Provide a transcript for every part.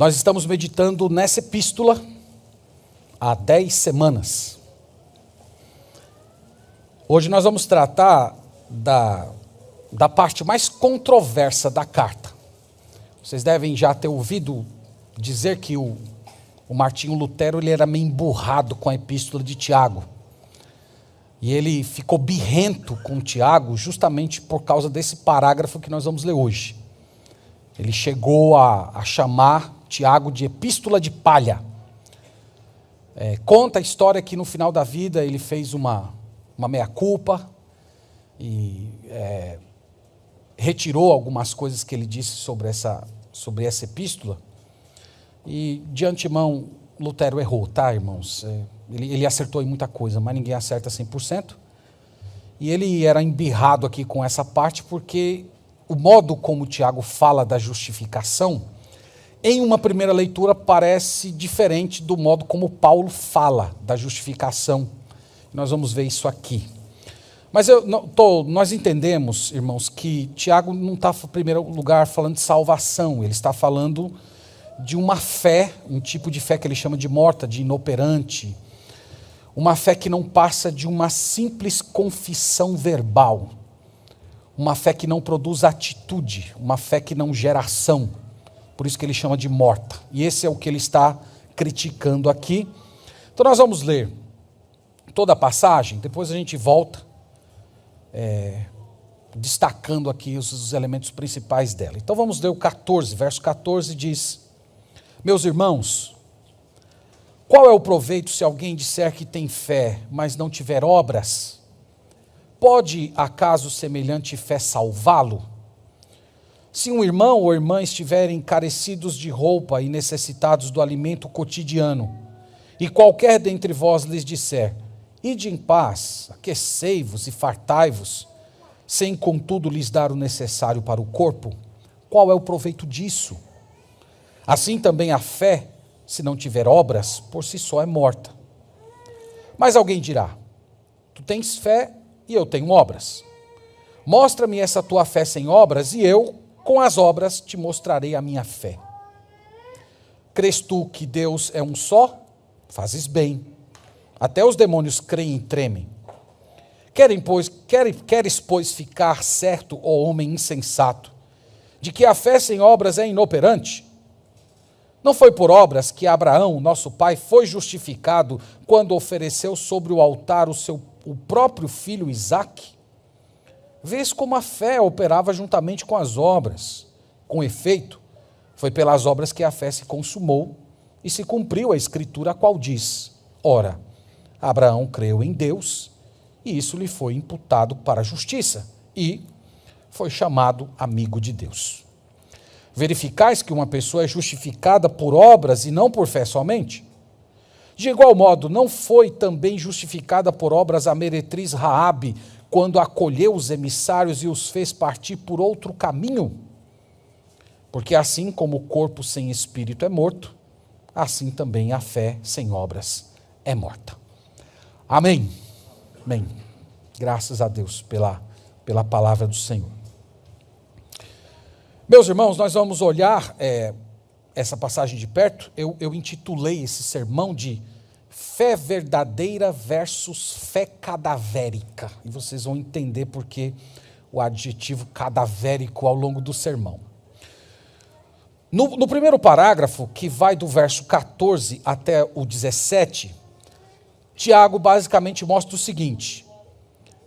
Nós estamos meditando nessa epístola há 10 semanas. Hoje nós vamos tratar da parte mais controversa da carta. Vocês devem já ter ouvido dizer que o Martinho Lutero ele era meio emburrado com a epístola de Tiago. E ele ficou birrento com Tiago justamente por causa desse parágrafo que nós vamos ler hoje. Ele chegou a chamar Tiago de epístola de palha. Conta a história que no final da vida ele fez uma meia-culpa e retirou algumas coisas que ele disse sobre essa epístola. E de antemão, Lutero errou, tá, irmãos? Ele acertou em muita coisa, mas ninguém acerta 100%. E ele era embirrado aqui com essa parte porque o modo como Tiago fala da justificação, em uma primeira leitura, parece diferente do modo como Paulo fala da justificação. Nós vamos ver isso aqui. Mas nós entendemos, irmãos, que Tiago não está, em primeiro lugar, falando de salvação. Ele está falando de uma fé, um tipo de fé que ele chama de morta, de inoperante. Uma fé que não passa de uma simples confissão verbal. Uma fé que não produz atitude. Uma fé que não gera ação. Por isso que ele chama de morta. E esse é o que ele está criticando aqui. Então nós vamos ler toda a passagem, depois a gente volta destacando aqui os elementos principais dela. Então vamos ler o 14, verso 14 diz: Meus irmãos, qual é o proveito se alguém disser que tem fé, mas não tiver obras? Pode acaso semelhante fé salvá-lo? Se um irmão ou irmã estiverem carecidos de roupa e necessitados do alimento cotidiano, e qualquer dentre vós lhes disser: Ide em paz, aquecei-vos e fartai-vos, sem contudo lhes dar o necessário para o corpo, qual é o proveito disso? Assim também a fé, se não tiver obras, por si só é morta. Mas alguém dirá: Tu tens fé e eu tenho obras. Mostra-me essa tua fé sem obras e eu, com as obras, te mostrarei a minha fé. Crês tu que Deus é um só? Fazes bem. Até os demônios creem e tremem. Queres, pois, ficar certo, ó homem insensato, de que a fé sem obras é inoperante? Não foi por obras que Abraão, nosso pai, foi justificado quando ofereceu sobre o altar o próprio filho Isaque? Vês como a fé operava juntamente com as obras. Com efeito, foi pelas obras que a fé se consumou e se cumpriu a escritura a qual diz: Ora, Abraão creu em Deus e isso lhe foi imputado para a justiça e foi chamado amigo de Deus. Verificais que uma pessoa é justificada por obras e não por fé somente? De igual modo, não foi também justificada por obras a meretriz Raabe, quando acolheu os emissários e os fez partir por outro caminho? Porque assim como o corpo sem espírito é morto, assim também a fé sem obras é morta. Amém. Amém. Graças a Deus pela palavra do Senhor. Meus irmãos, nós vamos olhar essa passagem de perto. Eu intitulei esse sermão de fé verdadeira versus fé cadavérica. E vocês vão entender por que o adjetivo cadavérico ao longo do sermão. No primeiro parágrafo, que vai do verso 14 até o 17, Tiago basicamente mostra o seguinte: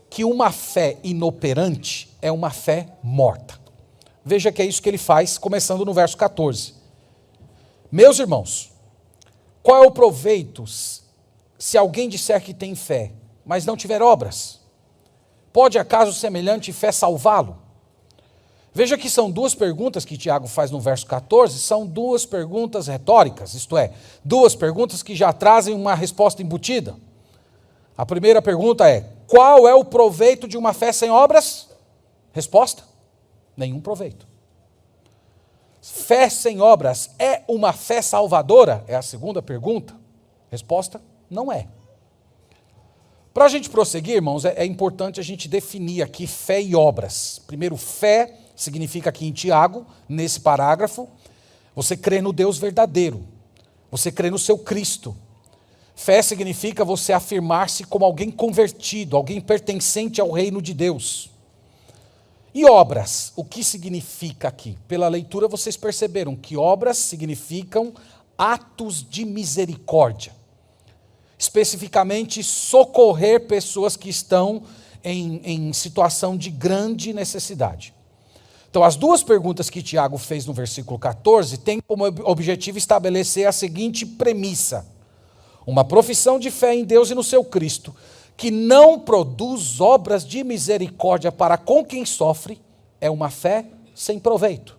que uma fé inoperante é uma fé morta. Veja que é isso que ele faz, começando no verso 14. Meus irmãos, qual é o proveito se alguém disser que tem fé, mas não tiver obras? Pode acaso semelhante fé salvá-lo? Veja que são duas perguntas que Tiago faz no verso 14, são duas perguntas retóricas, isto é, duas perguntas que já trazem uma resposta embutida. A primeira pergunta é: qual é o proveito de uma fé sem obras? Resposta: nenhum proveito. Fé sem obras é uma fé salvadora? É a segunda pergunta. Resposta: não é. Para a gente prosseguir, irmãos, é importante a gente definir aqui fé e obras. Primeiro, fé significa aqui em Tiago, nesse parágrafo, Você crê no Deus verdadeiro. Você crê no seu Cristo. Fé significa você afirmar-se como alguém convertido, alguém pertencente ao reino de Deus. E obras, o que significa aqui? Pela leitura vocês perceberam que obras significam atos de misericórdia. Especificamente, socorrer pessoas que estão em situação de grande necessidade. Então, as duas perguntas que Tiago fez no versículo 14 têm como objetivo estabelecer a seguinte premissa: uma profissão de fé em Deus e no seu Cristo, que não produz obras de misericórdia para com quem sofre, é uma fé sem proveito.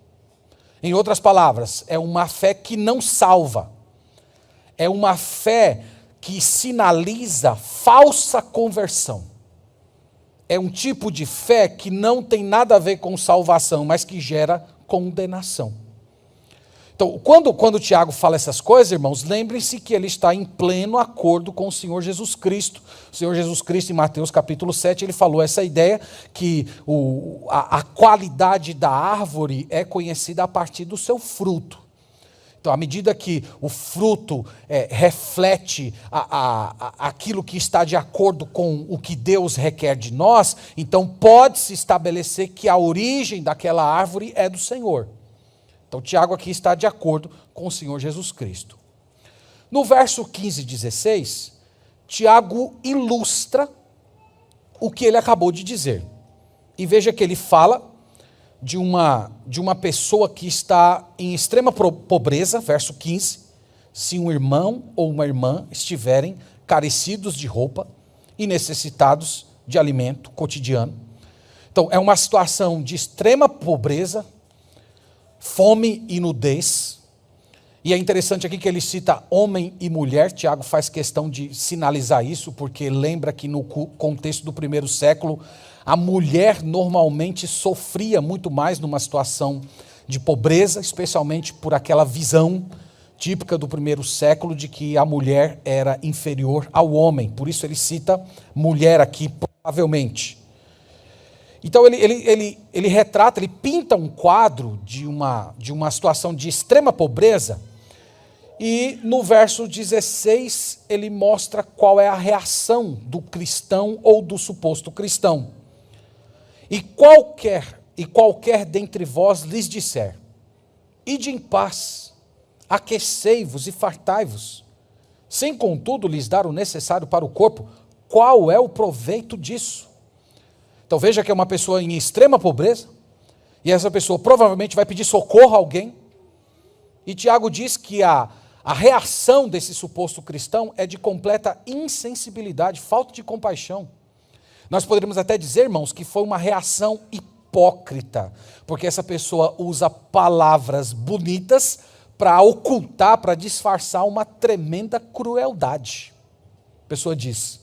Em outras palavras, é uma fé que não salva. É uma fé que sinaliza falsa conversão. É um tipo de fé que não tem nada a ver com salvação, mas que gera condenação. Então, quando Tiago fala essas coisas, irmãos, lembrem-se que ele está em pleno acordo com o Senhor Jesus Cristo. O Senhor Jesus Cristo, em Mateus capítulo 7, ele falou essa ideia que a qualidade da árvore é conhecida a partir do seu fruto. Então, à medida que o fruto reflete aquilo que está de acordo com o que Deus requer de nós, então pode-se estabelecer que a origem daquela árvore é do Senhor. Então, Tiago aqui está de acordo com o Senhor Jesus Cristo. No verso 15 e 16, Tiago ilustra o que ele acabou de dizer. E veja que ele fala de uma pessoa que está em extrema pobreza, verso 15, se um irmão ou uma irmã estiverem carecidos de roupa e necessitados de alimento cotidiano. Então, é uma situação de extrema pobreza, fome e nudez. E é interessante aqui que ele cita homem e mulher. Tiago faz questão de sinalizar isso, porque lembra que no contexto do primeiro século, a mulher normalmente sofria muito mais numa situação de pobreza, especialmente por aquela visão típica do primeiro século de que a mulher era inferior ao homem. Por isso ele cita mulher aqui, provavelmente. Então ele retrata, ele pinta um quadro de uma situação de extrema pobreza, e no verso 16 ele mostra qual é a reação do cristão ou do suposto cristão. E qualquer dentre vós lhes disser: ide em paz, aquecei-vos e fartai-vos, sem contudo lhes dar o necessário para o corpo, qual é o proveito disso? Então veja que é uma pessoa em extrema pobreza, e essa pessoa provavelmente vai pedir socorro a alguém, e Tiago diz que a reação desse suposto cristão é de completa insensibilidade, falta de compaixão. Nós poderíamos até dizer, irmãos, que foi uma reação hipócrita, porque essa pessoa usa palavras bonitas para ocultar, para disfarçar uma tremenda crueldade. A pessoa diz: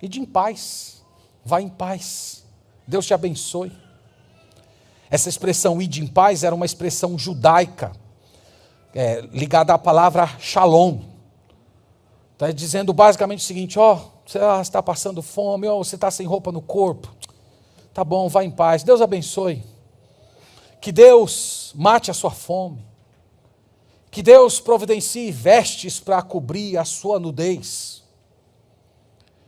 ide em paz, vá em paz, Deus te abençoe. Essa expressão ide em paz era uma expressão judaica, ligada à palavra shalom. Está dizendo basicamente o seguinte: você está passando fome, você está sem roupa no corpo, tá bom, vá em paz, Deus abençoe, que Deus mate a sua fome, que Deus providencie vestes para cobrir a sua nudez.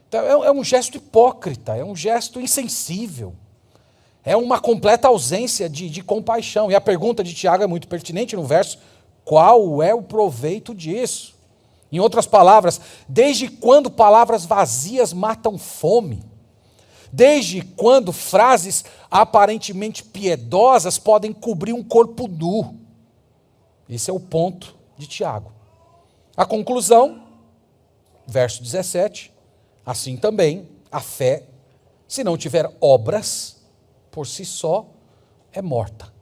Então, é um gesto hipócrita, é um gesto insensível, é uma completa ausência de compaixão. E a pergunta de Tiago é muito pertinente no verso: qual é o proveito disso? Em outras palavras, desde quando palavras vazias matam fome? Desde quando frases aparentemente piedosas podem cobrir um corpo nu? Esse é o ponto de Tiago. A conclusão, verso 17, assim também a fé, se não tiver obras, por si só é morta.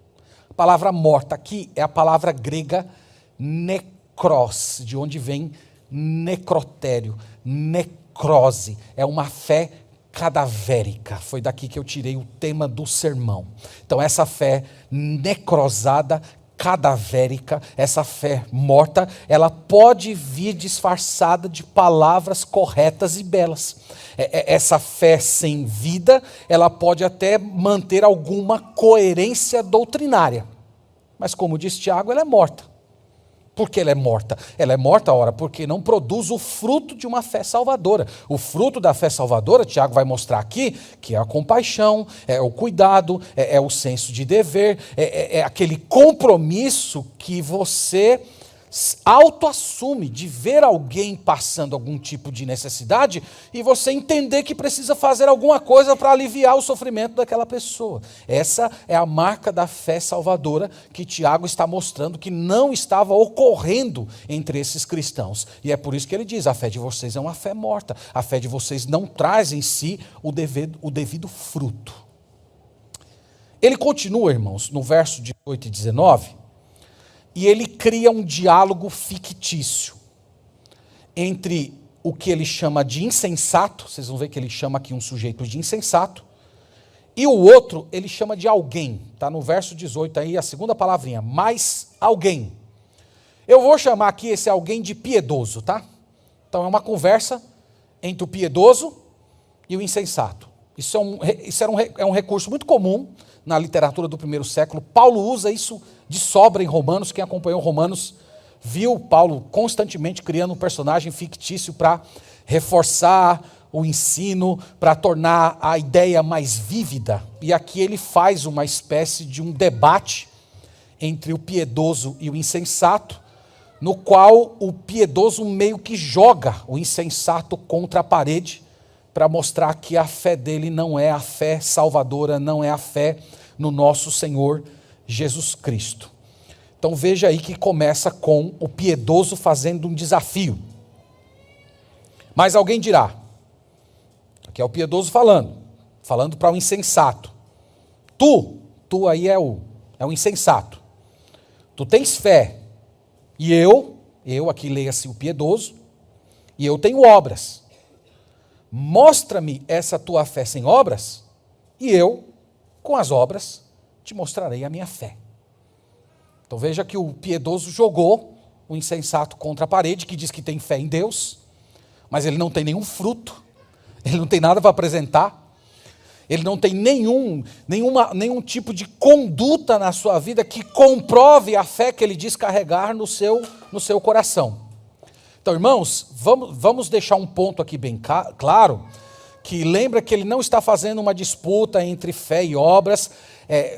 A palavra morta aqui é a palavra grega necros, de onde vem necrotério, necrose. É uma fé cadavérica. Foi daqui que eu tirei o tema do sermão. Então, essa fé necrosada, cadavérica, essa fé morta, ela pode vir disfarçada de palavras corretas e belas. Essa fé sem vida, ela pode até manter alguma coerência doutrinária. Mas, como diz Tiago, ela é morta. Por que ela é morta? Ela é morta, ora, porque não produz o fruto de uma fé salvadora. O fruto da fé salvadora, Tiago vai mostrar aqui, que é a compaixão, é o cuidado, é o senso de dever, é aquele compromisso que você autoassume de ver alguém passando algum tipo de necessidade e você entender que precisa fazer alguma coisa para aliviar o sofrimento daquela pessoa. Essa é a marca da fé salvadora que Tiago está mostrando que não estava ocorrendo entre esses cristãos. E é por isso que ele diz, a fé de vocês é uma fé morta. A fé de vocês não traz em si o devido fruto. Ele continua, irmãos, no verso 18 e 19, e ele cria um diálogo fictício entre o que ele chama de insensato, vocês vão ver que ele chama aqui um sujeito de insensato, e o outro ele chama de alguém, está no verso 18 aí, a segunda palavrinha, mais alguém. Eu vou chamar aqui esse alguém de piedoso, tá? Então é uma conversa entre o piedoso e o insensato. Isso é um recurso muito comum na literatura do primeiro século. Paulo usa isso de sobra em Romanos. Quem acompanhou Romanos viu Paulo constantemente criando um personagem fictício para reforçar o ensino, para tornar a ideia mais vívida. E aqui ele faz uma espécie de um debate entre o piedoso e o insensato, no qual o piedoso meio que joga o insensato contra a parede para mostrar que a fé dele não é a fé salvadora, não é a fé no nosso Senhor Jesus Cristo. Então veja aí que começa com o piedoso fazendo um desafio. Mas alguém dirá, aqui é o piedoso falando para o insensato. Tu aí é o insensato. Tu tens fé, e eu aqui leia-se o piedoso, e eu tenho obras. Mostra-me essa tua fé sem obras, e eu, com as obras, te mostrarei a minha fé. Então veja que o piedoso jogou o insensato contra a parede, que diz que tem fé em Deus, mas ele não tem nenhum fruto, ele não tem nada para apresentar, ele não tem nenhum tipo de conduta na sua vida que comprove a fé que ele diz carregar no seu coração. Então, irmãos, vamos deixar um ponto aqui bem claro, que lembra que ele não está fazendo uma disputa entre fé e obras,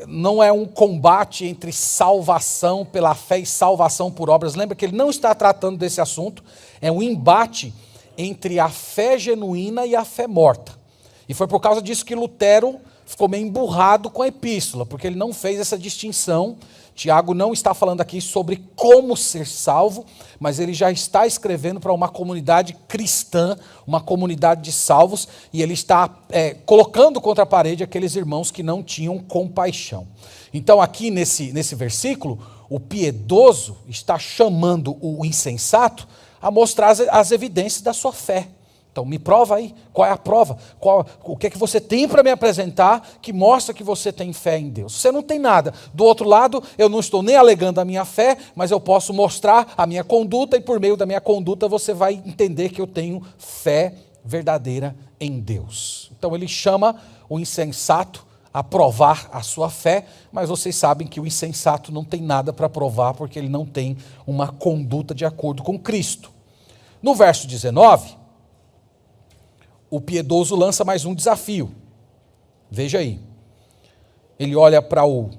não é um combate entre salvação pela fé e salvação por obras. Lembra que ele não está tratando desse assunto, é um embate entre a fé genuína e a fé morta. E foi por causa disso que Lutero ficou meio emburrado com a epístola, porque ele não fez essa distinção. Tiago não está falando aqui sobre como ser salvo, mas ele já está escrevendo para uma comunidade cristã, uma comunidade de salvos, e ele está colocando contra a parede aqueles irmãos que não tinham compaixão. Então aqui nesse versículo, o piedoso está chamando o insensato a mostrar as evidências da sua fé. Então me prova aí, qual é a prova? O que é que você tem para me apresentar que mostra que você tem fé em Deus? Você não tem nada. Do outro lado, eu não estou nem alegando a minha fé, mas eu posso mostrar a minha conduta e por meio da minha conduta você vai entender que eu tenho fé verdadeira em Deus. Então ele chama o insensato a provar a sua fé, mas vocês sabem que o insensato não tem nada para provar porque ele não tem uma conduta de acordo com Cristo. No verso 19... o piedoso lança mais um desafio. Veja aí. Ele olha para o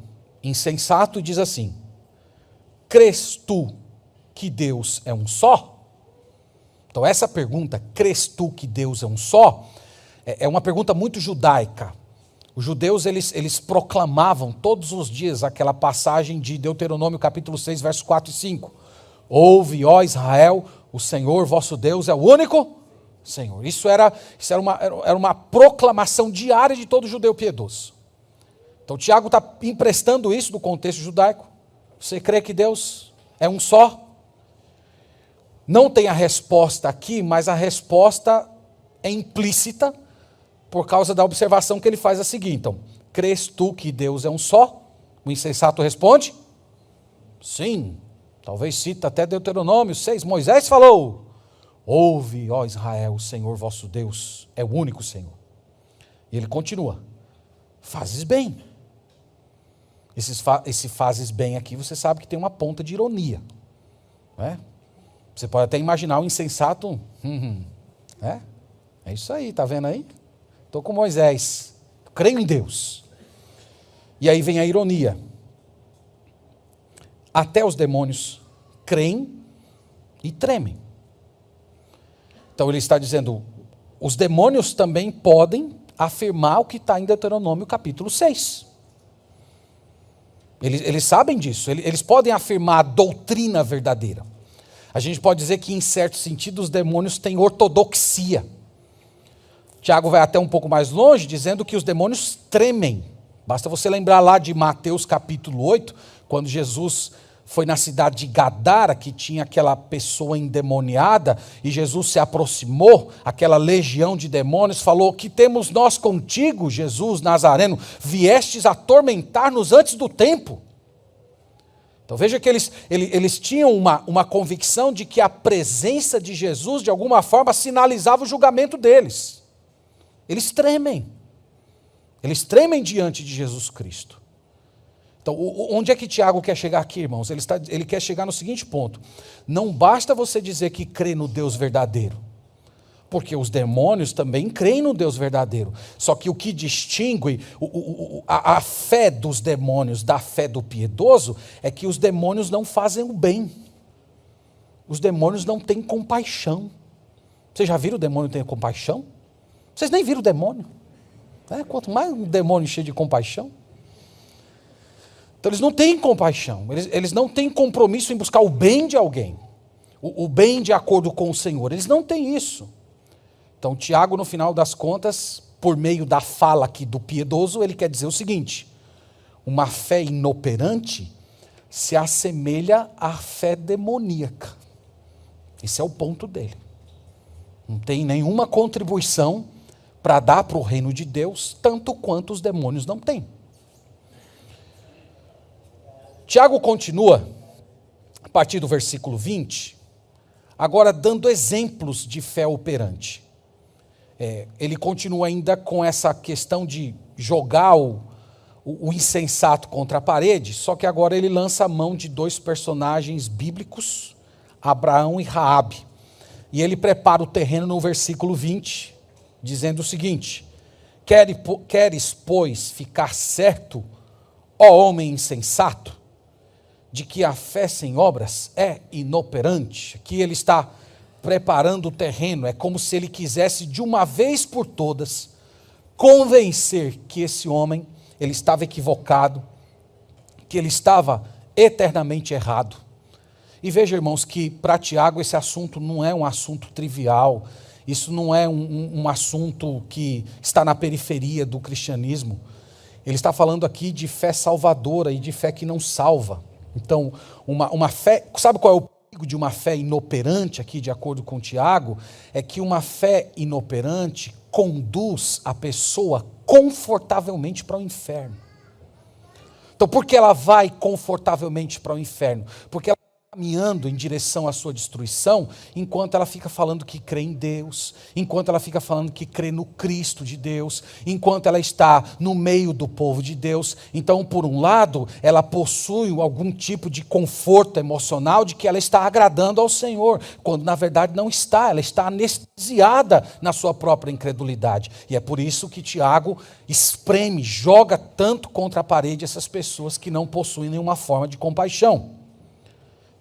insensato e diz assim: crês tu que Deus é um só? Então essa pergunta, crês tu que Deus é um só, é uma pergunta muito judaica. Os judeus, eles proclamavam todos os dias aquela passagem de Deuteronômio capítulo 6, versos 4 e 5. Ouve, ó Israel, o Senhor vosso Deus é o único Senhor. Isso era uma proclamação diária de todo judeu piedoso. Então Tiago está emprestando isso do contexto judaico. Você crê que Deus é um só? Não tem a resposta aqui, mas a resposta é implícita por causa da observação que ele faz a seguir. Então, crês tu que Deus é um só? O insensato responde: sim. Talvez cita até Deuteronômio 6, Moisés falou: ouve, ó Israel, o Senhor vosso Deus é o único Senhor. E ele continua: fazes bem. Esse fazes bem aqui, você sabe que tem uma ponta de ironia. É? Você pode até imaginar o insensato. É isso aí, tá vendo aí? Estou com Moisés, creio em Deus. E aí vem a ironia. Até os demônios creem e tremem. Então ele está dizendo, os demônios também podem afirmar o que está em Deuteronômio capítulo 6. Eles sabem disso, eles podem afirmar a doutrina verdadeira. A gente pode dizer que, em certo sentido, os demônios têm ortodoxia. Tiago vai até um pouco mais longe, dizendo que os demônios tremem. Basta você lembrar lá de Mateus capítulo 8, quando Jesus foi na cidade de Gadara, que tinha aquela pessoa endemoniada, e Jesus se aproximou, aquela legião de demônios, falou, que temos nós contigo, Jesus Nazareno, viestes atormentar-nos antes do tempo. Então veja que eles tinham uma convicção de que a presença de Jesus, de alguma forma, sinalizava o julgamento deles. Eles tremem diante de Jesus Cristo. Então, onde é que Tiago quer chegar aqui, irmãos? Ele quer chegar no seguinte ponto: não basta você dizer que crê no Deus verdadeiro, porque os demônios também creem no Deus verdadeiro. Só que o que distingue a fé dos demônios da fé do piedoso é que os demônios não fazem o bem. Os demônios não têm compaixão. Vocês já viram o demônio ter compaixão? Vocês nem viram o demônio. Quanto mais um demônio cheio de compaixão. Então eles não têm compaixão, eles não têm compromisso em buscar o bem de alguém, o bem de acordo com o Senhor, eles não têm isso. Então Tiago, no final das contas, por meio da fala aqui do piedoso, ele quer dizer o seguinte: uma fé inoperante se assemelha à fé demoníaca. Esse é o ponto dele. Não tem nenhuma contribuição para dar para o reino de Deus, tanto quanto os demônios não têm. Tiago continua, a partir do versículo 20, agora dando exemplos de fé operante. Ele continua ainda com essa questão de jogar o insensato contra a parede, só que agora ele lança a mão de dois personagens bíblicos, Abraão e Raabe. E ele prepara o terreno no versículo 20, dizendo o seguinte: queres, pois, ficar certo, ó homem insensato, de que a fé sem obras é inoperante? Aqui ele está preparando o terreno, é como se ele quisesse de uma vez por todas convencer que esse homem, ele estava equivocado, que ele estava eternamente errado. E veja, irmãos, que para Tiago esse assunto não é um assunto trivial, isso não é um assunto que está na periferia do cristianismo. Ele está falando aqui de fé salvadora e de fé que não salva. Então, uma fé, sabe qual é o perigo de uma fé inoperante aqui, de acordo com Tiago? É que uma fé inoperante conduz a pessoa confortavelmente para o inferno. Então, por que ela vai confortavelmente para o inferno? Porque ela está caminhando em direção à sua destruição, enquanto ela fica falando que crê em Deus, enquanto ela fica falando que crê no Cristo de Deus, enquanto ela está no meio do povo de Deus. Então, por um lado, ela possui algum tipo de conforto emocional de que ela está agradando ao Senhor, quando na verdade não está, ela está anestesiada na sua própria incredulidade. E é por isso que Tiago espreme, joga tanto contra a parede essas pessoas que não possuem nenhuma forma de compaixão.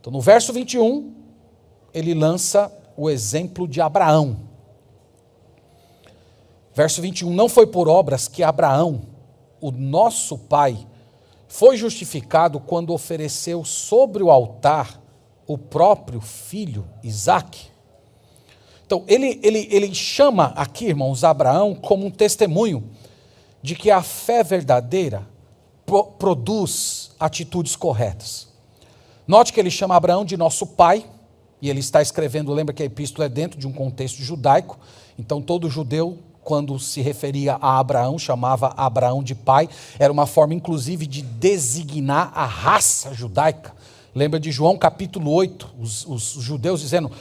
Então, no verso 21, ele lança o exemplo de Abraão. Verso 21, não foi por obras que Abraão, o nosso pai, foi justificado quando ofereceu sobre o altar o próprio filho, Isaque. Então, ele chama aqui, irmãos, Abraão como um testemunho de que a fé verdadeira produz atitudes corretas. Note que ele chama Abraão de nosso pai, e ele está escrevendo, lembra que a epístola é dentro de um contexto judaico, então todo judeu, quando se referia a Abraão, chamava Abraão de pai, era uma forma inclusive de designar a raça judaica. Lembra de João capítulo 8, os judeus dizendo,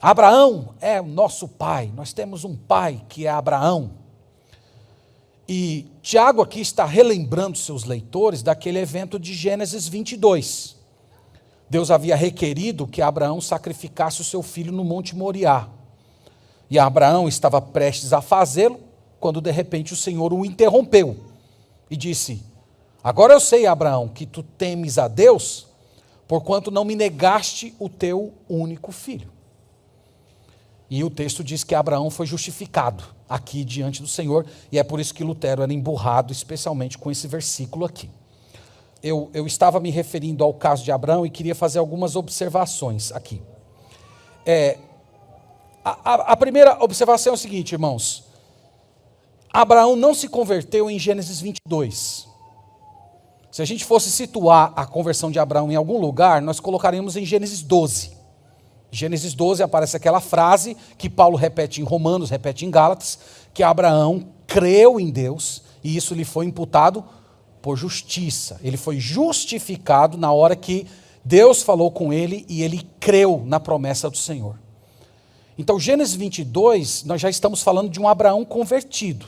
Abraão é o nosso pai, nós temos um pai que é Abraão. E Tiago aqui está relembrando seus leitores daquele evento de Gênesis 22, Deus havia requerido que Abraão sacrificasse o seu filho no Monte Moriá. E Abraão estava prestes a fazê-lo, quando de repente o Senhor o interrompeu e disse: agora eu sei, Abraão, que tu temes a Deus, porquanto não me negaste o teu único filho. E o texto diz que Abraão foi justificado aqui diante do Senhor, e é por isso que Lutero era emburrado, especialmente com esse versículo aqui. Eu estava me referindo ao caso de Abraão e queria fazer algumas observações aqui. A primeira observação é o seguinte, irmãos. Abraão não se converteu em Gênesis 22. Se a gente fosse situar a conversão de Abraão em algum lugar, nós colocaríamos em Gênesis 12. Gênesis 12 aparece aquela frase que Paulo repete em Romanos, repete em Gálatas, que Abraão creu em Deus e isso lhe foi imputado por justiça. Ele foi justificado na hora que Deus falou com ele e ele creu na promessa do Senhor. Então, Gênesis 22, nós já estamos falando de um Abraão convertido.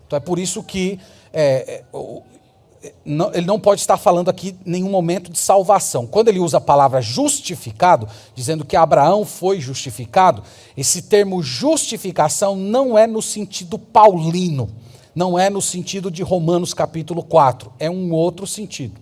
Então, é por isso que ele não pode estar falando aqui em nenhum momento de salvação. Quando ele usa a palavra justificado, dizendo que Abraão foi justificado, esse termo justificação não é no sentido paulino, não é no sentido de Romanos capítulo 4, é um outro sentido.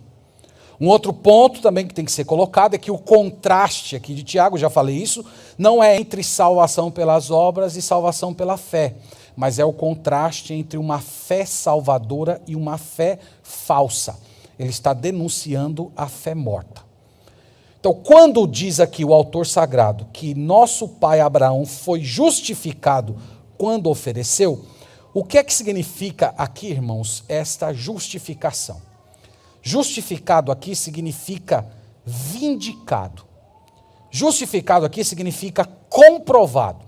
Um outro ponto também que tem que ser colocado é que o contraste aqui de Tiago, já falei isso, não é entre salvação pelas obras e salvação pela fé, mas é o contraste entre uma fé salvadora e uma fé falsa. Ele está denunciando a fé morta. Então, quando diz aqui o autor sagrado que nosso pai Abraão foi justificado quando ofereceu, o que é que significa aqui, irmãos, esta justificação? Justificado aqui significa vindicado. Justificado aqui significa comprovado.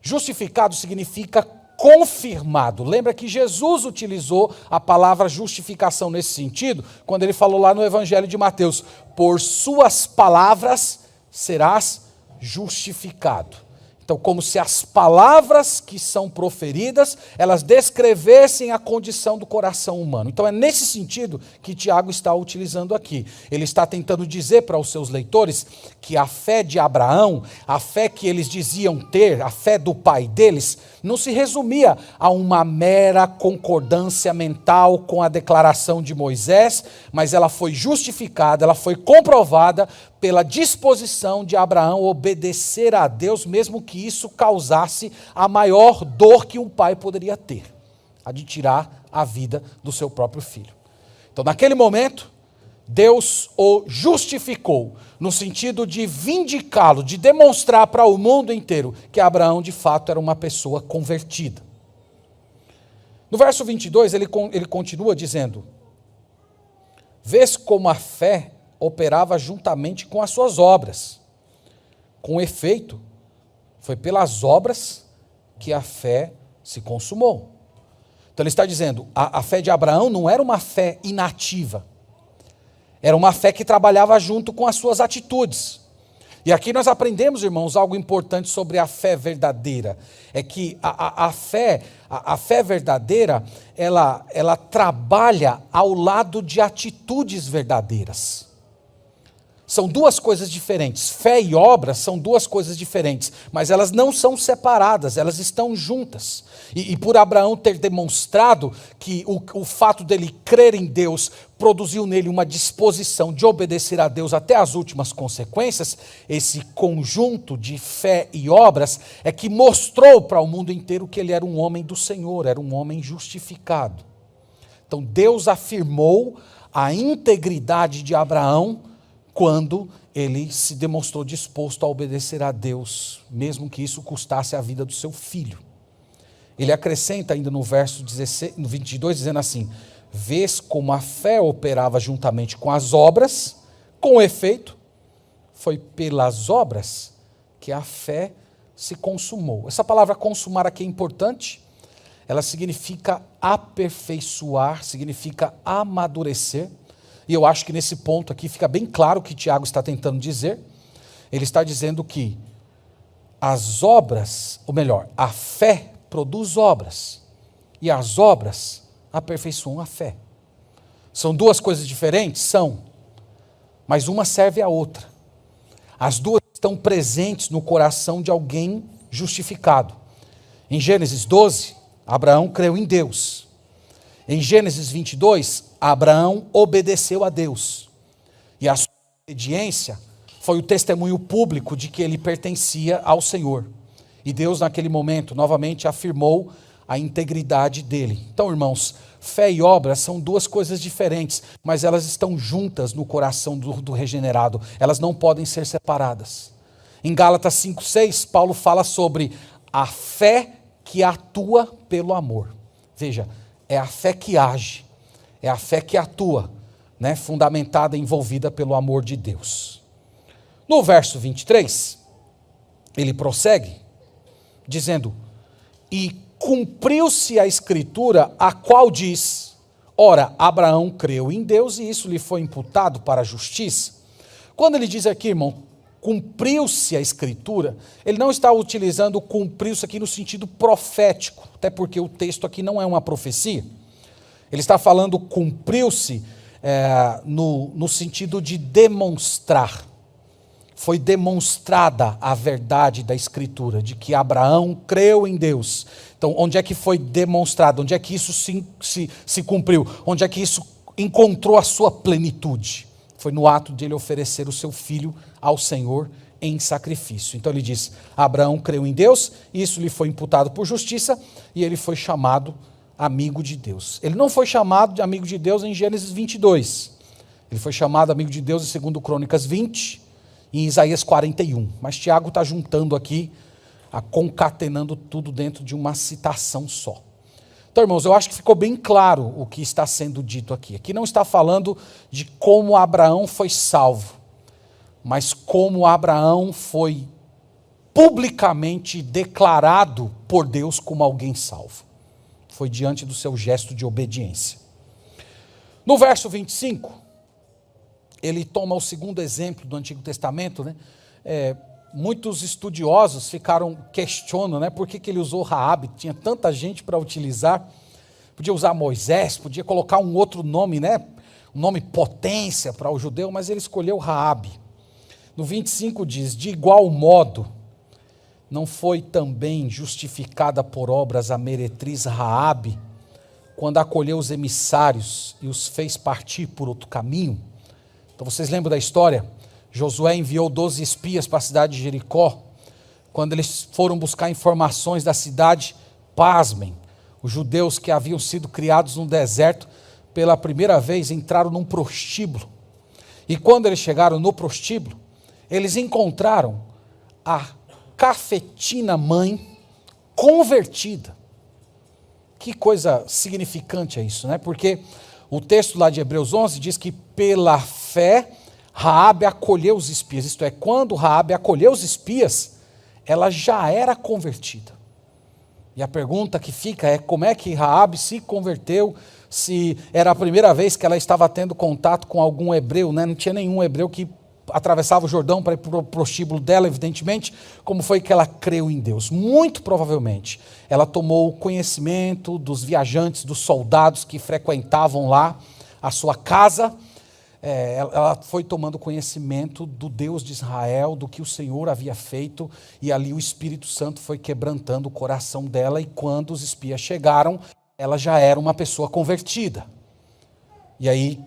Justificado significa confirmado. Lembra que Jesus utilizou a palavra justificação nesse sentido, quando ele falou lá no Evangelho de Mateus: por suas palavras serás justificado. Então, como se as palavras que são proferidas, elas descrevessem a condição do coração humano. Então, é nesse sentido que Tiago está utilizando aqui. Ele está tentando dizer para os seus leitores que a fé de Abraão, a fé que eles diziam ter, a fé do pai deles, não se resumia a uma mera concordância mental com a declaração de Moisés, mas ela foi justificada, ela foi comprovada pela disposição de Abraão obedecer a Deus, mesmo que isso causasse a maior dor que um pai poderia ter, a de tirar a vida do seu próprio filho. Então, naquele momento, Deus o justificou, no sentido de vindicá-lo, de demonstrar para o mundo inteiro que Abraão, de fato, era uma pessoa convertida. No verso 22, ele continua dizendo: vês como a fé operava juntamente com as suas obras. Com efeito, foi pelas obras que a fé se consumou. Então ele está dizendo, a fé de Abraão não era uma fé inativa, era uma fé que trabalhava junto com as suas atitudes. E aqui nós aprendemos, irmãos, algo importante sobre a fé verdadeira. É que a fé verdadeira, ela trabalha ao lado de atitudes verdadeiras. São duas coisas diferentes. Fé e obras são duas coisas diferentes, mas elas não são separadas, elas estão juntas. E por Abraão ter demonstrado que o fato dele crer em Deus produziu nele uma disposição de obedecer a Deus até as últimas consequências, esse conjunto de fé e obras é que mostrou para o mundo inteiro que ele era um homem do Senhor, era um homem justificado. Então Deus afirmou a integridade de Abraão quando ele se demonstrou disposto a obedecer a Deus, mesmo que isso custasse a vida do seu filho. Ele acrescenta ainda no verso 22, dizendo assim: vês como a fé operava juntamente com as obras, com efeito, foi pelas obras que a fé se consumou. Essa palavra consumar aqui é importante, ela significa aperfeiçoar, significa amadurecer. E eu acho que nesse ponto aqui fica bem claro o que Tiago está tentando dizer. Ele está dizendo que as obras, ou melhor, a fé produz obras, e as obras aperfeiçoam a fé. São duas coisas diferentes? São. mas uma serve à outra. As duas estão presentes no coração de alguém justificado. Em Gênesis 12, Abraão creu em Deus. Em Gênesis 22, Abraão obedeceu a Deus. E a sua obediência foi o testemunho público de que ele pertencia ao Senhor. E Deus, naquele momento, novamente afirmou a integridade dele. Então, irmãos, fé e obra são duas coisas diferentes, mas elas estão juntas no coração do regenerado. Elas não podem ser separadas. Em Gálatas 5:6, Paulo fala sobre a fé que atua pelo amor. Veja, é a fé que age, é a fé que atua, né, fundamentada, envolvida pelo amor de Deus. No verso 23, ele prossegue, dizendo, e cumpriu-se a escritura, a qual diz, ora, Abraão creu em Deus e isso lhe foi imputado para a justiça. Quando ele diz aqui, irmão, cumpriu-se a escritura, ele não está utilizando cumpriu-se aqui no sentido profético, até porque o texto aqui não é uma profecia. Ele está falando cumpriu-se no sentido de demonstrar. Foi demonstrada a verdade da Escritura, de que Abraão creu em Deus. Então, onde é que foi demonstrado? Onde é que isso se cumpriu? Onde é que isso encontrou a sua plenitude? Foi no ato de ele oferecer o seu filho ao Senhor em sacrifício. Então ele diz, Abraão creu em Deus, isso lhe foi imputado por justiça, e ele foi chamado amigo de Deus. Ele não foi chamado de amigo de Deus em Gênesis 22. Ele foi chamado amigo de Deus em 2 Crônicas 20, em Isaías 41. Mas Tiago está juntando aqui, concatenando tudo dentro de uma citação só. Então, irmãos, eu acho que ficou bem claro o que está sendo dito aqui. Aqui não está falando de como Abraão foi salvo, mas como Abraão foi publicamente declarado por Deus como alguém salvo. Foi diante do seu gesto de obediência. No verso 25, ele toma o segundo exemplo do Antigo Testamento, né? Muitos estudiosos questionam, né, por que ele usou Raabe, tinha tanta gente para utilizar, podia usar Moisés, podia colocar um outro nome, né, um nome potência para o judeu, mas ele escolheu Raabe. No 25 diz, de igual modo, não foi também justificada por obras a meretriz Raabe, quando acolheu os emissários e os fez partir por outro caminho? Então vocês lembram da história? Josué enviou 12 espias para a cidade de Jericó. Quando eles foram buscar informações da cidade, pasmem, os judeus que haviam sido criados no deserto, pela primeira vez entraram num prostíbulo. E quando eles chegaram no prostíbulo, eles encontraram a cafetina mãe convertida. Que coisa significante é isso, né? Porque o texto lá de Hebreus 11 diz que pela fé Raabe acolheu os espias, isto é, quando Raabe acolheu os espias, ela já era convertida. E a pergunta que fica é como é que Raabe se converteu, se era a primeira vez que ela estava tendo contato com algum hebreu, né? Não tinha nenhum hebreu que atravessava o Jordão para ir para o prostíbulo dela, evidentemente. Como foi que ela creu em Deus? Muito provavelmente, ela tomou conhecimento dos viajantes, dos soldados que frequentavam lá a sua casa. Ela foi tomando conhecimento do Deus de Israel, do que o Senhor havia feito, e ali o Espírito Santo foi quebrantando o coração dela, e quando os espias chegaram, ela já era uma pessoa convertida. E aí,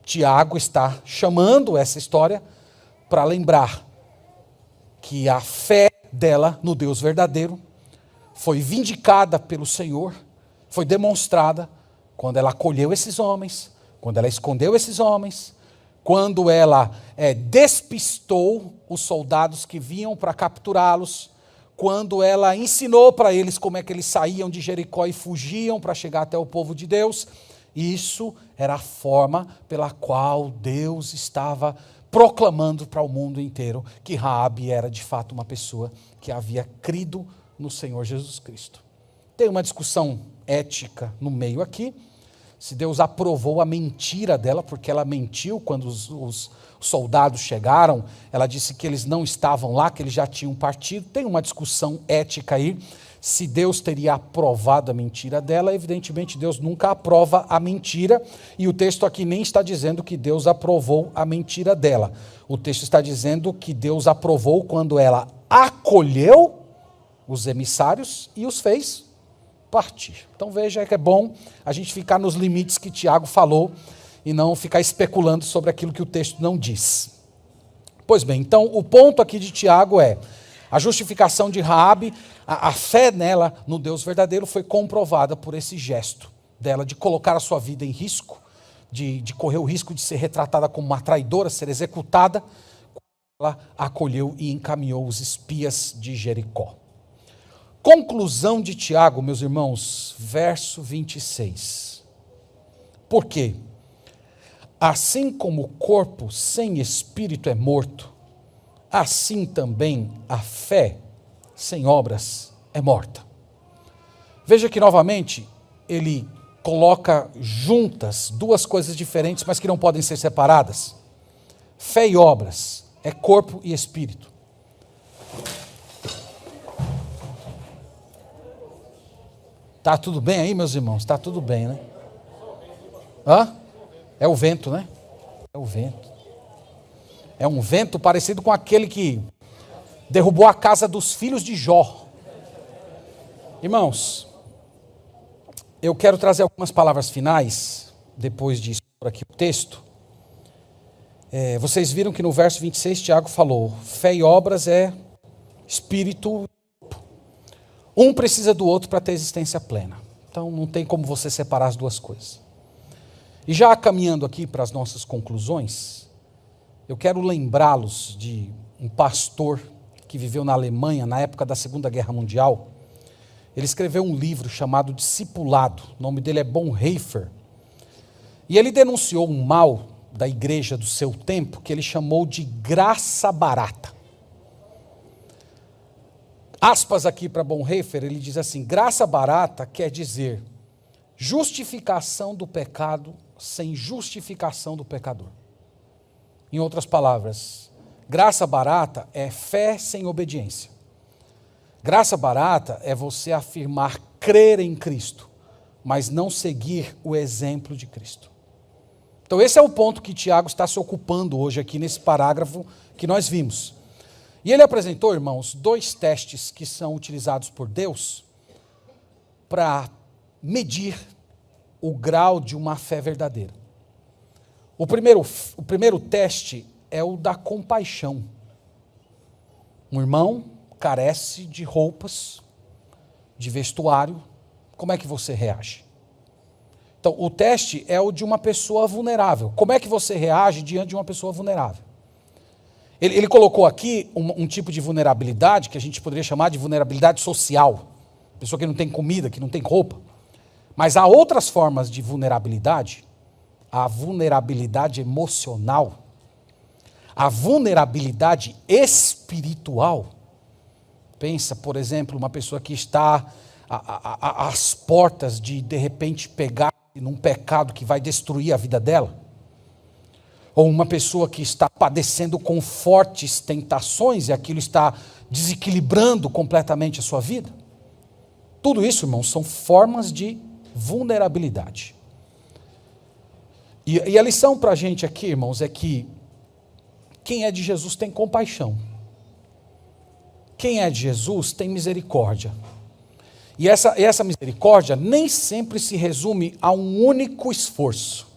Tiago está chamando essa história para lembrar que a fé dela no Deus verdadeiro foi vindicada pelo Senhor, foi demonstrada quando ela acolheu esses homens, quando ela escondeu esses homens, quando ela despistou os soldados que vinham para capturá-los, quando ela ensinou para eles como é que eles saíam de Jericó e fugiam para chegar até o povo de Deus. Isso era a forma pela qual Deus estava proclamando para o mundo inteiro que Raabe era de fato uma pessoa que havia crido no Senhor Jesus Cristo. Tem uma discussão ética no meio aqui, se Deus aprovou a mentira dela, porque ela mentiu quando os soldados chegaram, ela disse que eles não estavam lá, que eles já tinham partido. Tem uma discussão ética aí, se Deus teria aprovado a mentira dela. Evidentemente, Deus nunca aprova a mentira, e o texto aqui nem está dizendo que Deus aprovou a mentira dela. O texto está dizendo que Deus aprovou quando ela acolheu os emissários e os fez partir. Então veja que é bom a gente ficar nos limites que Tiago falou e não ficar especulando sobre aquilo que o texto não diz. Pois bem, então o ponto aqui de Tiago é: a justificação de Raabe, a fé nela, no Deus verdadeiro, foi comprovada por esse gesto dela de colocar a sua vida em risco, de correr o risco de ser retratada como uma traidora, ser executada. Ela acolheu e encaminhou os espias de Jericó. Conclusão de Tiago, meus irmãos, verso 26. Por quê? Assim como o corpo sem espírito é morto, assim também a fé sem obras é morta. Veja que novamente ele coloca juntas duas coisas diferentes, mas que não podem ser separadas. Fé e obras é corpo e espírito. Tá tudo bem aí, meus irmãos? Tá tudo bem, né? Hã? É o vento, né? É o vento. É um vento parecido com aquele que derrubou a casa dos filhos de Jó. Irmãos, eu quero trazer algumas palavras finais, depois de expor aqui o texto. Vocês viram que no verso 26, Tiago falou: fé e obras é espírito. Um precisa do outro para ter existência plena. Então não tem como você separar as duas coisas. E já caminhando aqui para as nossas conclusões, eu quero lembrá-los de um pastor que viveu na Alemanha na época da Segunda Guerra Mundial. Ele escreveu um livro chamado Discipulado, o nome dele é Bonhoeffer. E ele denunciou um mal da igreja do seu tempo que ele chamou de graça barata. Aspas aqui para Bonhoeffer, ele diz assim: graça barata quer dizer justificação do pecado sem justificação do pecador. Em outras palavras, graça barata é fé sem obediência. Graça barata é você afirmar crer em Cristo, mas não seguir o exemplo de Cristo. Então esse é o ponto que Tiago está se ocupando hoje aqui nesse parágrafo que nós vimos. E ele apresentou, irmãos, dois testes que são utilizados por Deus para medir o grau de uma fé verdadeira. O primeiro teste é o da compaixão. Um irmão carece de roupas, de vestuário, como é que você reage? Então, o teste é o de uma pessoa vulnerável. Como é que você reage diante de uma pessoa vulnerável? Ele colocou aqui um tipo de vulnerabilidade que a gente poderia chamar de vulnerabilidade social. Pessoa que não tem comida, que não tem roupa. Mas há outras formas de vulnerabilidade. A vulnerabilidade emocional. A vulnerabilidade espiritual. Pensa, por exemplo, uma pessoa que está às portas de repente, pegar num pecado que vai destruir a vida dela. Ou uma pessoa que está padecendo com fortes tentações e aquilo está desequilibrando completamente a sua vida. Tudo isso, irmãos, são formas de vulnerabilidade. E a lição para a gente aqui, irmãos, é que quem é de Jesus tem compaixão. Quem é de Jesus tem misericórdia. E essa misericórdia nem sempre se resume a um único esforço.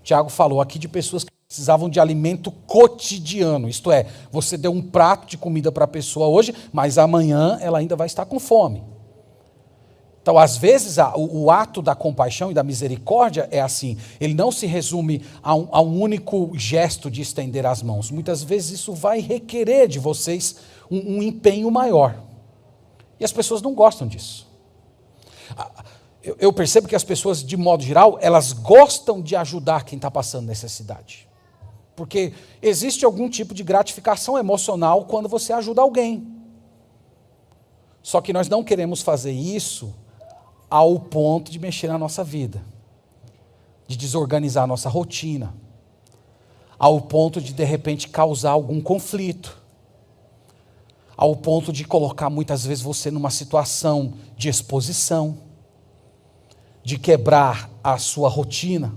Tiago falou aqui de pessoas que precisavam de alimento cotidiano, isto é, você deu um prato de comida para a pessoa hoje, mas amanhã ela ainda vai estar com fome. Então, às vezes, o ato da compaixão e da misericórdia é assim, ele não se resume a um único gesto de estender as mãos. Muitas vezes isso vai requerer de vocês um empenho maior. E as pessoas não gostam disso. Eu percebo que as pessoas, de modo geral, elas gostam de ajudar quem está passando necessidade. Porque existe algum tipo de gratificação emocional quando você ajuda alguém. Só que nós não queremos fazer isso ao ponto de mexer na nossa vida, de desorganizar a nossa rotina, ao ponto de repente, causar algum conflito, ao ponto de colocar muitas vezes você numa situação de exposição, de quebrar a sua rotina.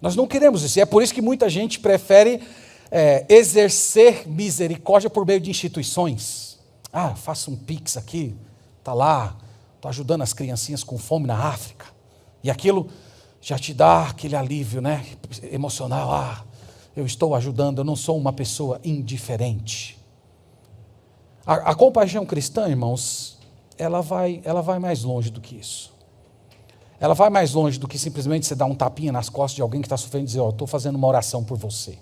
Nós não queremos isso, e é por isso que muita gente prefere exercer misericórdia por meio de instituições. Faça um Pix aqui, está lá, estou ajudando as criancinhas com fome na África, e aquilo já te dá aquele alívio, né, emocional. Eu estou ajudando, eu não sou uma pessoa indiferente. A compaixão cristã, irmãos, ela vai mais longe do que isso. Ela vai mais longe do que simplesmente você dar um tapinha nas costas de alguém que está sofrendo e dizer, estou fazendo uma oração por você.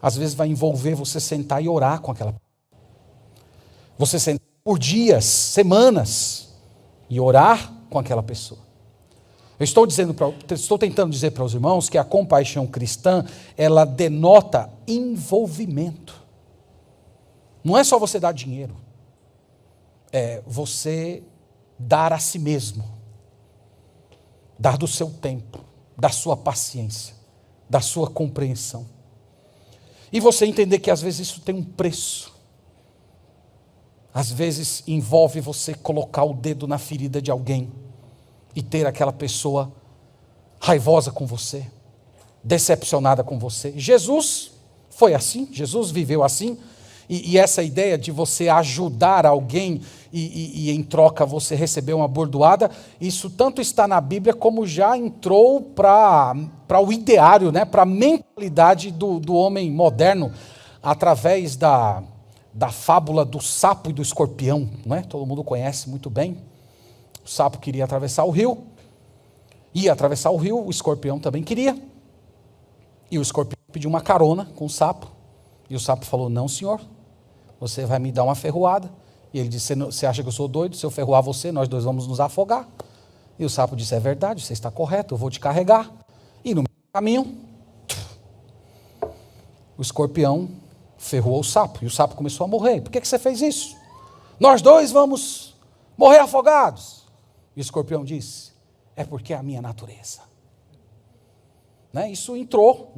Às vezes vai envolver você sentar e orar com aquela pessoa. Você sentar por dias, semanas, e orar com aquela pessoa. Eu estou tentando dizer para os irmãos que a compaixão cristã, ela denota envolvimento. Não é só você dar dinheiro. É você dar a si mesmo. Dar do seu tempo, da sua paciência, da sua compreensão. E você entender que às vezes isso tem um preço. Às vezes envolve você colocar o dedo na ferida de alguém e ter aquela pessoa raivosa com você, decepcionada com você. Jesus foi assim, Jesus viveu assim. E essa ideia de você ajudar alguém e em troca você receber uma bordoada, isso tanto está na Bíblia como já entrou para o ideário, né, para a mentalidade do homem moderno, através da fábula do sapo e do escorpião. Não é? Todo mundo conhece muito bem. O sapo queria atravessar o rio, ia atravessar o rio, o escorpião também queria. E o escorpião pediu uma carona com o sapo. E o sapo falou, não senhor, você vai me dar uma ferroada. E ele disse, você acha que eu sou doido? Se eu ferroar você, nós dois vamos nos afogar. E o sapo disse, é verdade, você está correto, eu vou te carregar. E no meio do caminho, o escorpião ferrou o sapo. E o sapo começou a morrer. Por que você fez isso? Nós dois vamos morrer afogados. E o escorpião disse, é porque é a minha natureza. Né? Isso entrou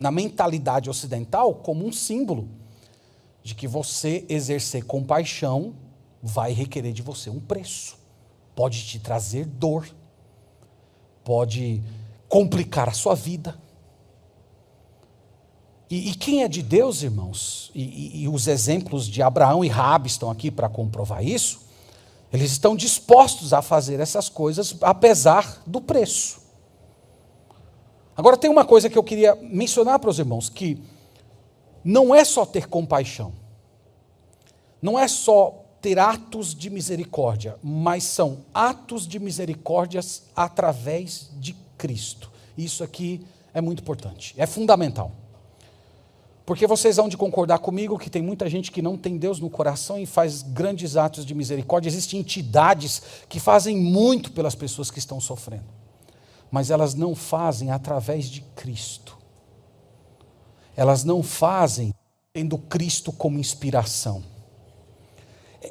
na mentalidade ocidental como um símbolo de que você exercer compaixão vai requerer de você um preço. Pode te trazer dor, pode complicar a sua vida. E quem é de Deus, irmãos, e os exemplos de Abraão e Raabe estão aqui para comprovar isso, eles estão dispostos a fazer essas coisas apesar do preço. Agora tem uma coisa que eu queria mencionar para os irmãos, que não é só ter compaixão, não é só ter atos de misericórdia, mas são atos de misericórdias através de Cristo. Isso aqui é muito importante, é fundamental. Porque vocês vão de concordar comigo que tem muita gente que não tem Deus no coração e faz grandes atos de misericórdia. Existem entidades que fazem muito pelas pessoas que estão sofrendo, mas elas não fazem através de Cristo. Elas não fazem tendo Cristo como inspiração.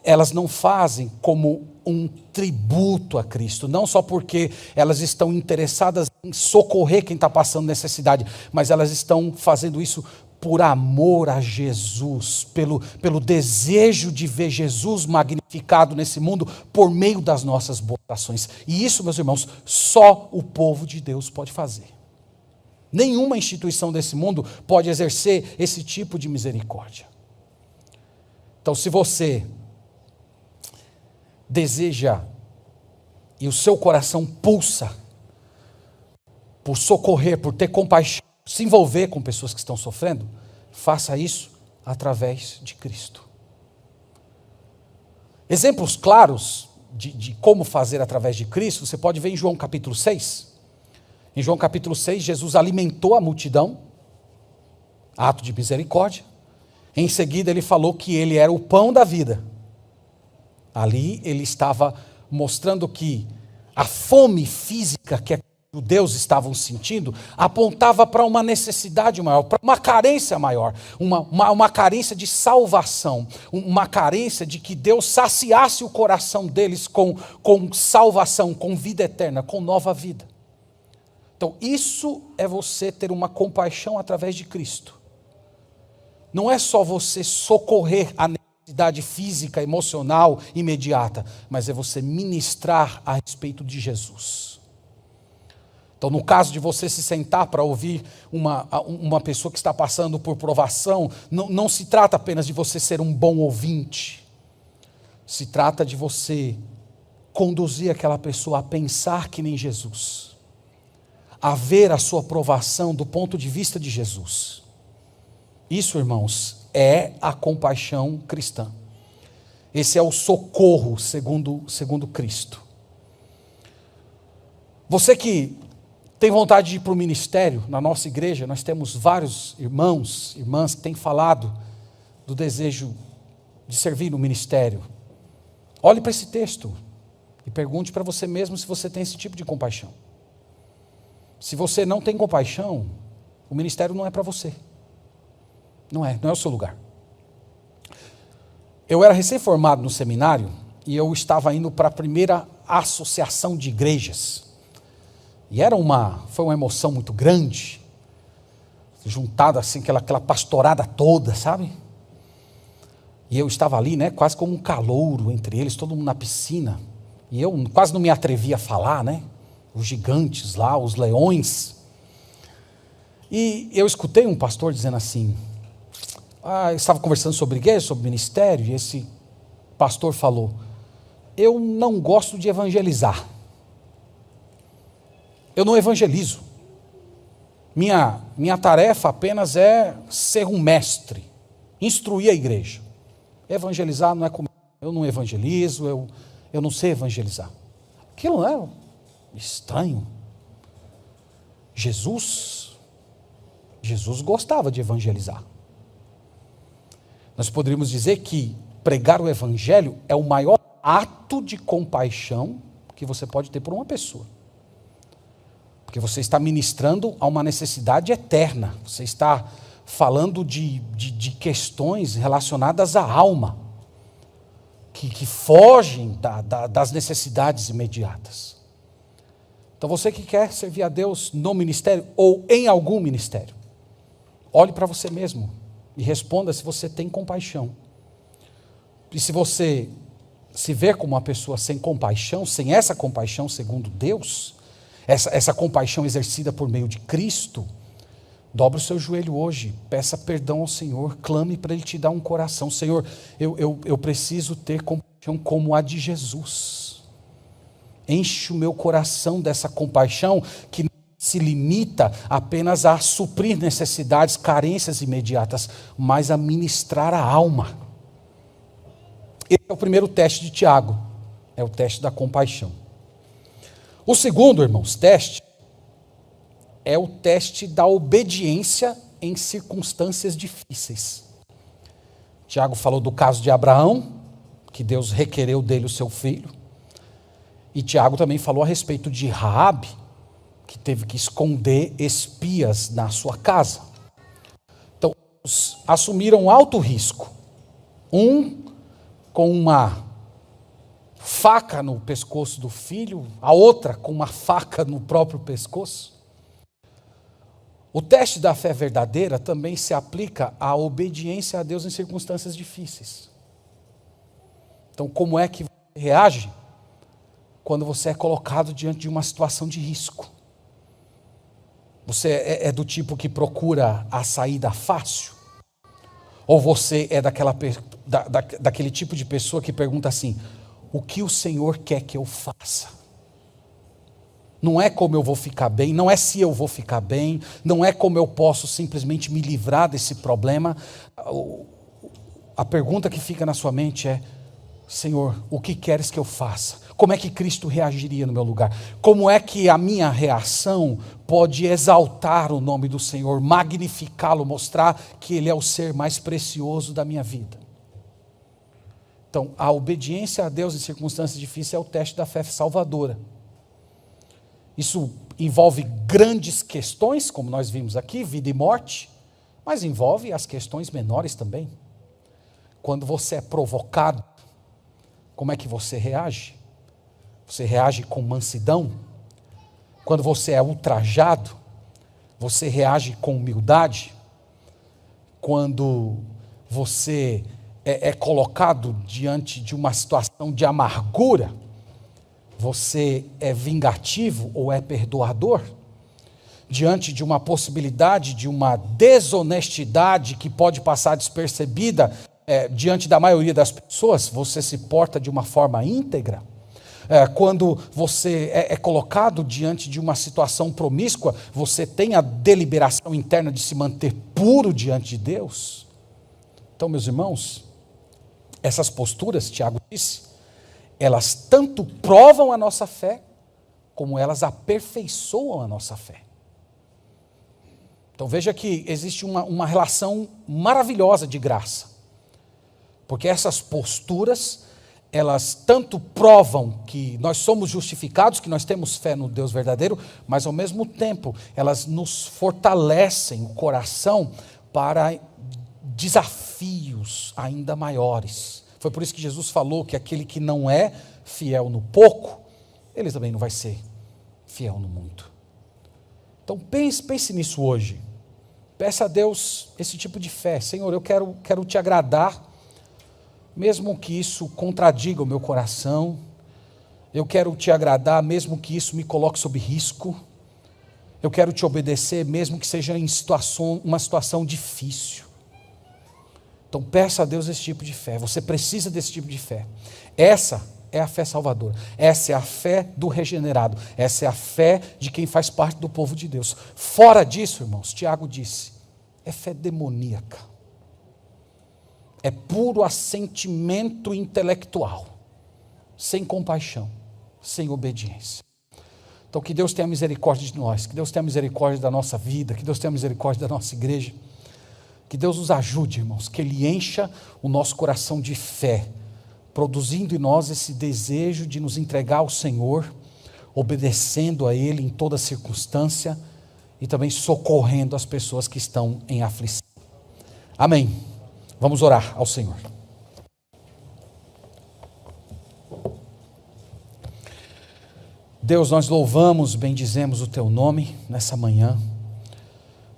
Elas não fazem como um tributo a Cristo, não só porque elas estão interessadas em socorrer quem está passando necessidade, mas elas estão fazendo isso por amor a Jesus, pelo desejo de ver Jesus magnificado nesse mundo por meio das nossas boas ações. E isso, meus irmãos, só o povo de Deus pode fazer. Nenhuma instituição desse mundo pode exercer esse tipo de misericórdia. Então, se você deseja e o seu coração pulsa por socorrer, por ter compaixão, se envolver com pessoas que estão sofrendo, faça isso através de Cristo. Exemplos claros de como fazer através de Cristo, você pode ver em João capítulo 6. Em João capítulo 6, Jesus alimentou a multidão, ato de misericórdia. Em seguida ele falou que ele era o pão da vida. Ali ele estava mostrando que a fome física que os judeus estavam sentindo apontava para uma necessidade maior, para uma carência maior, uma carência de salvação, uma carência de que Deus saciasse o coração deles com salvação, com vida eterna, com nova vida. Então isso é você ter uma compaixão através de Cristo. não é só você socorrer a necessidade física, emocional, imediata, mas é você ministrar a respeito de Jesus. Então, no caso de você se sentar para ouvir uma pessoa que está passando por provação, não se trata apenas de você ser um bom ouvinte. Se trata de você conduzir aquela pessoa a pensar que nem Jesus, a ver a sua provação do ponto de vista de Jesus. Isso, irmãos, é a compaixão cristã. Esse é o socorro segundo Cristo. Você que tem vontade de ir para o ministério, na nossa igreja, nós temos vários irmãos, irmãs que têm falado do desejo de servir no ministério. Olhe para esse texto e pergunte para você mesmo se você tem esse tipo de compaixão. Se você não tem compaixão, o ministério não é para você. Não é o seu lugar. Eu era recém-formado no seminário e eu estava indo para a primeira associação de igrejas. E foi uma emoção muito grande, juntada assim, aquela pastorada toda, sabe? E eu estava ali, né, quase como um calouro entre eles, todo mundo na piscina. E eu quase não me atrevia a falar, né? Os gigantes lá, os leões. E eu escutei um pastor dizendo assim, eu estava conversando sobre igreja, sobre ministério, e esse pastor falou, eu não gosto de evangelizar. Eu não evangelizo. Minha tarefa apenas é ser um mestre, instruir a igreja. Evangelizar não é comigo. Eu não evangelizo, eu não sei evangelizar. Aquilo não é estranho. Jesus gostava de evangelizar. Nós poderíamos dizer que pregar o evangelho é o maior ato de compaixão que você pode ter por uma pessoa. Porque você está ministrando a uma necessidade eterna. Você está falando de questões relacionadas à alma, que fogem das necessidades imediatas. Então você que quer servir a Deus no ministério ou em algum ministério, olhe para você mesmo e responda se você tem compaixão. E se você se vê como uma pessoa sem compaixão, sem essa compaixão segundo Deus, essa compaixão exercida por meio de Cristo, dobre o seu joelho hoje, peça perdão ao Senhor, clame para Ele te dar um coração. Senhor, eu preciso ter compaixão como a de Jesus. Enche o meu coração dessa compaixão que não se limita apenas a suprir necessidades, carências imediatas, mas a ministrar a alma. Esse é o primeiro teste de Tiago, é o teste da compaixão. O segundo, irmãos, teste é o teste da obediência em circunstâncias difíceis. Tiago falou do caso de Abraão, que Deus requereu dele o seu filho. E Tiago também falou a respeito de Raabe, que teve que esconder espias na sua casa. Então, assumiram alto risco. Um com uma faca no pescoço do filho, a outra com uma faca no próprio pescoço. O teste da fé verdadeira também se aplica à obediência a Deus em circunstâncias difíceis. Então, como é que você reage quando você é colocado diante de uma situação de risco? Você é do tipo que procura a saída fácil? Ou você é daquele tipo de pessoa que pergunta assim, o que o Senhor quer que eu faça? Não é como eu vou ficar bem, não é se eu vou ficar bem, não é como eu posso simplesmente me livrar desse problema. A pergunta que fica na sua mente é, Senhor, o que queres que eu faça? Como é que Cristo reagiria no meu lugar? Como é que a minha reação pode exaltar o nome do Senhor, magnificá-lo, mostrar que Ele é o ser mais precioso da minha vida? Então, a obediência a Deus em circunstâncias difíceis é o teste da fé salvadora. Isso envolve grandes questões, como nós vimos aqui, vida e morte, mas envolve as questões menores também. Quando você é provocado, como é que você reage? Você reage com mansidão? Quando você é ultrajado, você reage com humildade? quando você é colocado diante de uma situação de amargura, você é vingativo ou é perdoador? Diante de uma possibilidade de uma desonestidade que pode passar despercebida diante da maioria das pessoas, você se porta de uma forma íntegra? Quando você é colocado diante de uma situação promíscua, você tem a deliberação interna de se manter puro diante de Deus? Então, meus irmãos, essas posturas, Tiago disse, elas tanto provam a nossa fé, como elas aperfeiçoam a nossa fé. Então veja que existe uma relação maravilhosa de graça, porque essas posturas, elas tanto provam que nós somos justificados, que nós temos fé no Deus verdadeiro, mas ao mesmo tempo elas nos fortalecem o coração para desafios ainda maiores. Foi por isso que Jesus falou que aquele que não é fiel no pouco, ele também não vai ser fiel no muito. Então pense nisso hoje. Peça a Deus esse tipo de fé. Senhor, eu quero te agradar, mesmo que isso contradiga o meu coração. Eu quero te agradar, mesmo que isso me coloque sob risco. Eu quero te obedecer, mesmo que seja em uma situação difícil. Então peça a Deus esse tipo de fé. Você precisa desse tipo de fé. Essa é a fé salvadora. Essa é a fé do regenerado. Essa é a fé de quem faz parte do povo de Deus. Fora disso, irmãos, Tiago disse, é fé demoníaca. É puro assentimento intelectual, sem compaixão, sem obediência. Então que Deus tenha misericórdia de nós, que Deus tenha misericórdia da nossa vida, que Deus tenha misericórdia da nossa igreja. Que Deus nos ajude, irmãos, que Ele encha o nosso coração de fé, produzindo em nós esse desejo de nos entregar ao Senhor, obedecendo a Ele em toda circunstância e também socorrendo as pessoas que estão em aflição. Amém. Vamos orar ao Senhor. Deus, nós louvamos, bendizemos o Teu nome nessa manhã.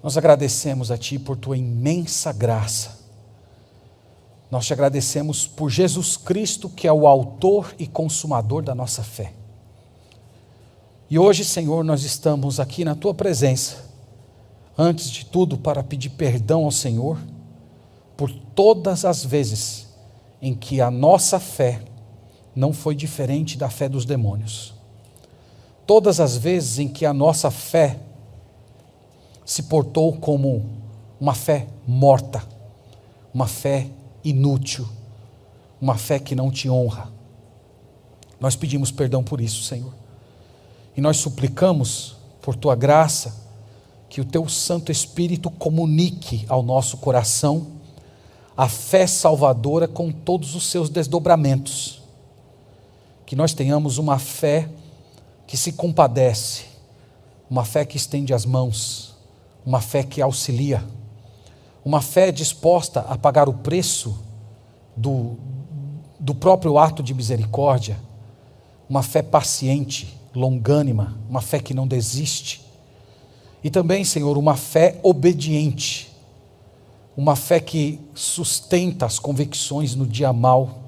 Nós agradecemos a Ti por Tua imensa graça. Nós te agradecemos por Jesus Cristo, que é o autor e consumador da nossa fé. E hoje, Senhor, nós estamos aqui na Tua presença, antes de tudo para pedir perdão ao Senhor, por todas as vezes em que a nossa fé não foi diferente da fé dos demônios. Todas as vezes em que a nossa fé se portou como uma fé morta, uma fé inútil, uma fé que não te honra. Nós pedimos perdão por isso, Senhor. E nós suplicamos, por Tua graça, que o Teu Santo Espírito comunique ao nosso coração a fé salvadora com todos os seus desdobramentos. Que nós tenhamos uma fé que se compadece, uma fé que estende as mãos, uma fé que auxilia, uma fé disposta a pagar o preço do próprio ato de misericórdia, uma fé paciente, longânima, uma fé que não desiste, e também, Senhor, uma fé obediente, uma fé que sustenta as convicções no dia mau,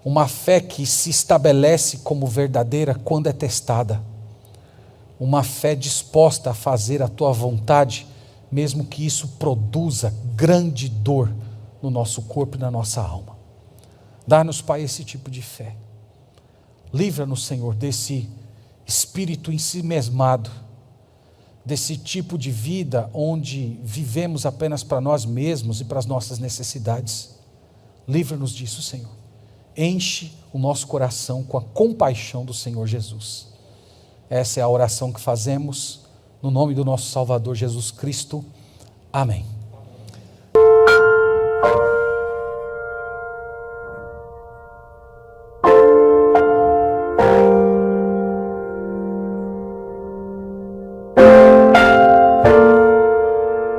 uma fé que se estabelece como verdadeira quando é testada, uma fé disposta a fazer a Tua vontade, mesmo que isso produza grande dor no nosso corpo e na nossa alma. Dá-nos, Pai, esse tipo de fé. Livra-nos, Senhor, desse espírito ensimesmado, desse tipo de vida onde vivemos apenas para nós mesmos e para as nossas necessidades. Livra-nos disso, Senhor. Enche o nosso coração com a compaixão do Senhor Jesus. Essa é a oração que fazemos no nome do nosso Salvador Jesus Cristo. Amém.